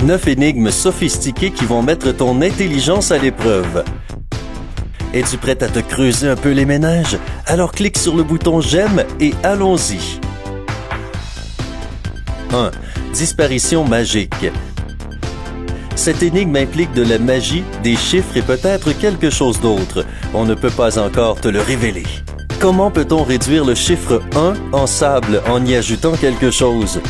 9 énigmes sophistiquées qui vont mettre ton intelligence à l'épreuve. Es-tu prête à te creuser un peu les méninges? Alors clique sur le bouton j'aime et allons-y. 1. Disparition magique. Cette énigme implique de la magie, des chiffres et peut-être quelque chose d'autre. On ne peut pas encore te le révéler. Comment peut-on réduire le chiffre 1 en sable en y ajoutant quelque chose?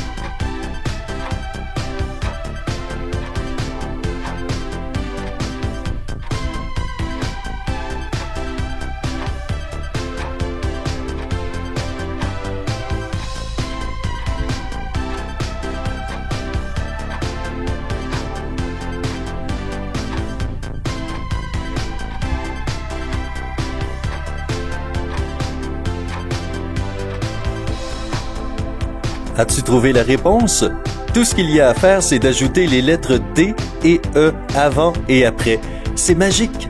As-tu trouvé la réponse? Tout ce qu'il y a à faire, c'est d'ajouter les lettres D et E avant et après. C'est magique.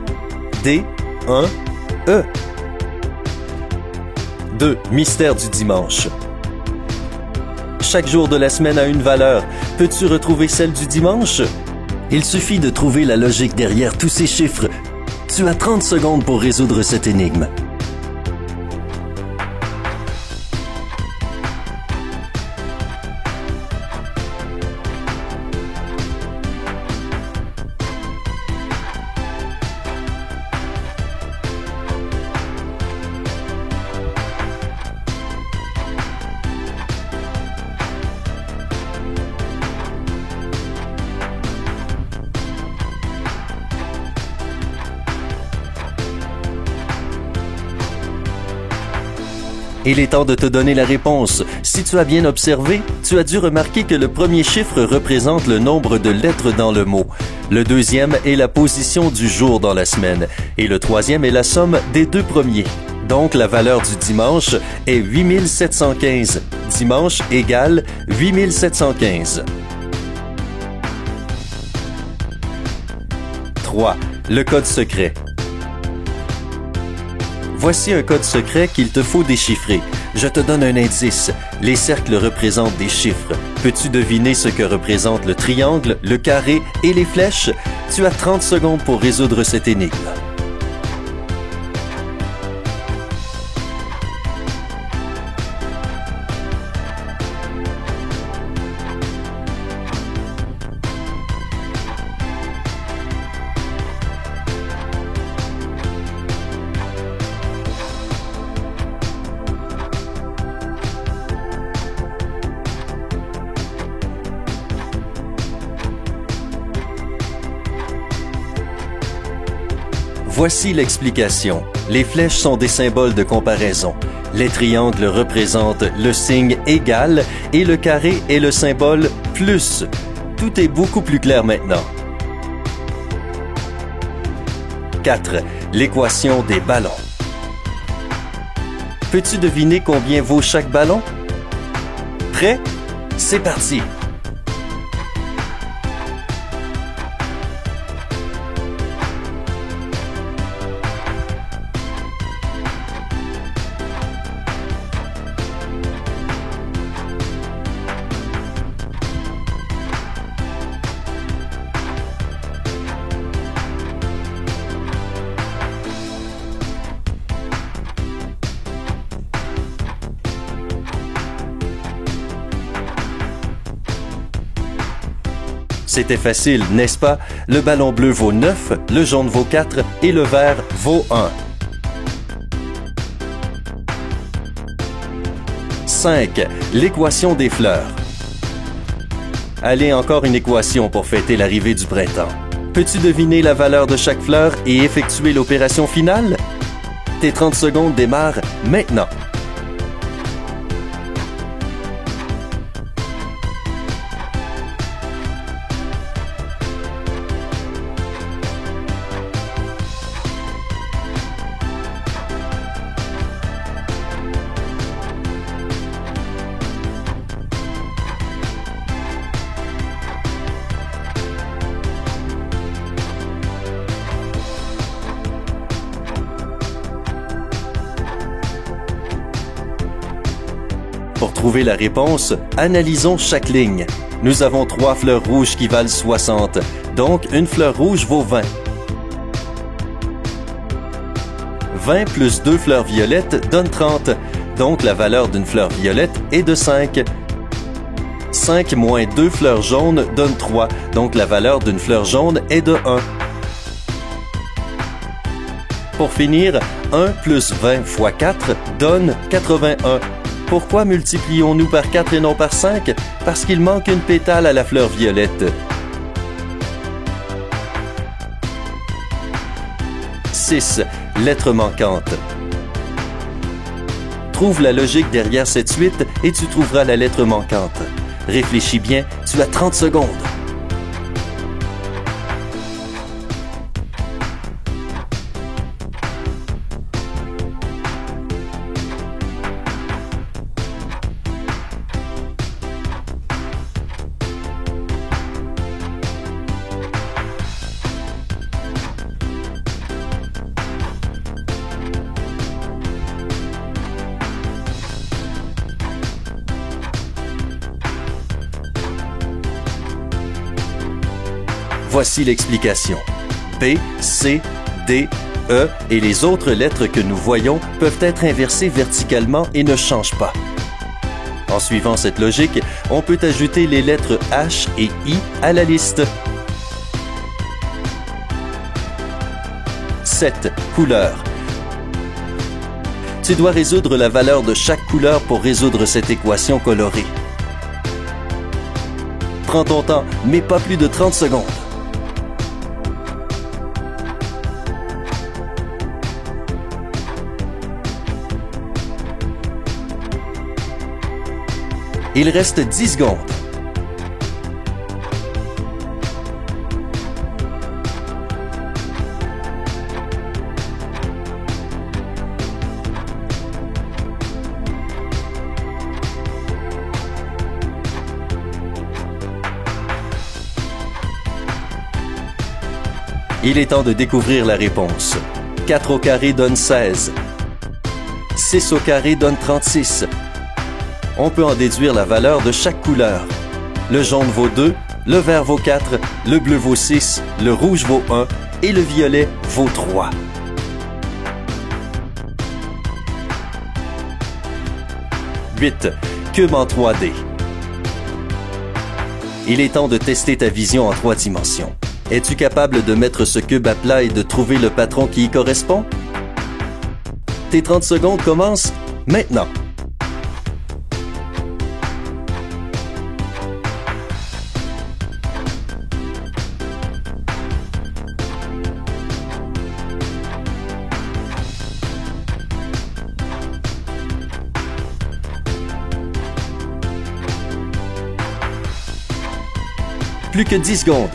D, 1, E. 2. Mystère du dimanche. Chaque jour de la semaine a une valeur. Peux-tu retrouver celle du dimanche? Il suffit de trouver la logique derrière tous ces chiffres. Tu as 30 secondes pour résoudre cette énigme. Il est temps de te donner la réponse. Si tu as bien observé, tu as dû remarquer que le premier chiffre représente le nombre de lettres dans le mot. Le deuxième est la position du jour dans la semaine. Et le troisième est la somme des deux premiers. Donc la valeur du dimanche est 8715. Dimanche égale 8715. 3. Le code secret. Voici un code secret qu'il te faut déchiffrer. Je te donne un indice. Les cercles représentent des chiffres. Peux-tu deviner ce que représentent le triangle, le carré et les flèches? Tu as 30 secondes pour résoudre cette énigme. Voici l'explication. Les flèches sont des symboles de comparaison. Les triangles représentent le signe égal et le carré est le symbole plus. Tout est beaucoup plus clair maintenant. 4. L'équation des ballons. Peux-tu deviner combien vaut chaque ballon? Prêt? C'est parti! C'était facile, n'est-ce pas? Le ballon bleu vaut 9, le jaune vaut 4 et le vert vaut 1. 5. L'équation des fleurs. Allez, encore une équation pour fêter l'arrivée du printemps. Peux-tu deviner la valeur de chaque fleur et effectuer l'opération finale? Tes 30 secondes démarrent maintenant. Pour trouver la réponse, analysons chaque ligne. Nous avons 3 fleurs rouges qui valent 60, donc une fleur rouge vaut 20. 20 plus 2 fleurs violettes donne 30, donc la valeur d'une fleur violette est de 5. 5 moins 2 fleurs jaunes donne 3, donc la valeur d'une fleur jaune est de 1. Pour finir, 1 plus 20 fois 4 donne 81. Pourquoi multiplions-nous par 4 et non par 5? Parce qu'il manque une pétale à la fleur violette. 6. Lettre manquante. Trouve la logique derrière cette suite et tu trouveras la lettre manquante. Réfléchis bien, tu as 30 secondes. Voici l'explication. B, C, D, E et les autres lettres que nous voyons peuvent être inversées verticalement et ne changent pas. En suivant cette logique, on peut ajouter les lettres H et I à la liste. 7. Couleurs. Tu dois résoudre la valeur de chaque couleur pour résoudre cette équation colorée. Prends ton temps, mais pas plus de 30 secondes. Il reste 10 secondes. Il est temps de découvrir la réponse. 4 au carré donne 16. 6 au carré donne 36. On peut en déduire la valeur de chaque couleur. Le jaune vaut 2, le vert vaut 4, le bleu vaut 6, le rouge vaut 1 et le violet vaut 3. « 8. Cube en 3D. Il est temps de tester ta vision en 3 dimensions. Es-tu capable de mettre ce cube à plat et de trouver le patron qui y correspond? Tes 30 secondes commencent maintenant. Plus que 10 secondes.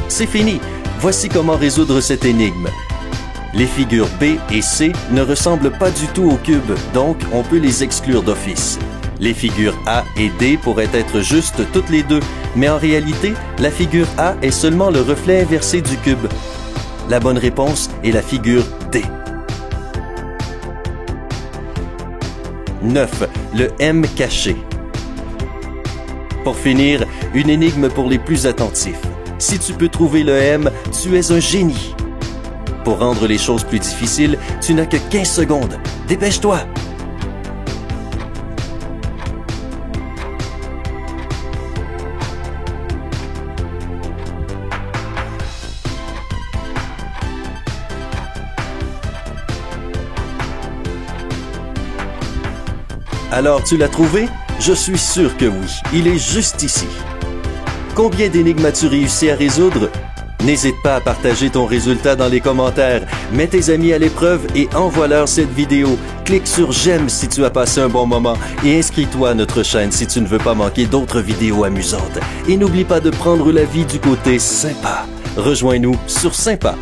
C'est fini. Voici comment résoudre cette énigme. Les figures B et C ne ressemblent pas du tout au cube, donc on peut les exclure d'office. Les figures A et D pourraient être justes toutes les deux, mais en réalité, la figure A est seulement le reflet inversé du cube. La bonne réponse est la figure D. 9. Le M caché. Pour finir, une énigme pour les plus attentifs. Si tu peux trouver le M, tu es un génie. Pour rendre les choses plus difficiles, tu n'as que 15 secondes. Dépêche-toi! Alors, tu l'as trouvé? Je suis sûr que oui. Il est juste ici. Combien d'énigmes as-tu réussi à résoudre? N'hésite pas à partager ton résultat dans les commentaires. Mets tes amis à l'épreuve et envoie-leur cette vidéo. Clique sur j'aime si tu as passé un bon moment et inscris-toi à notre chaîne si tu ne veux pas manquer d'autres vidéos amusantes. Et n'oublie pas de prendre la vie du côté sympa. Rejoins-nous sur Sympa.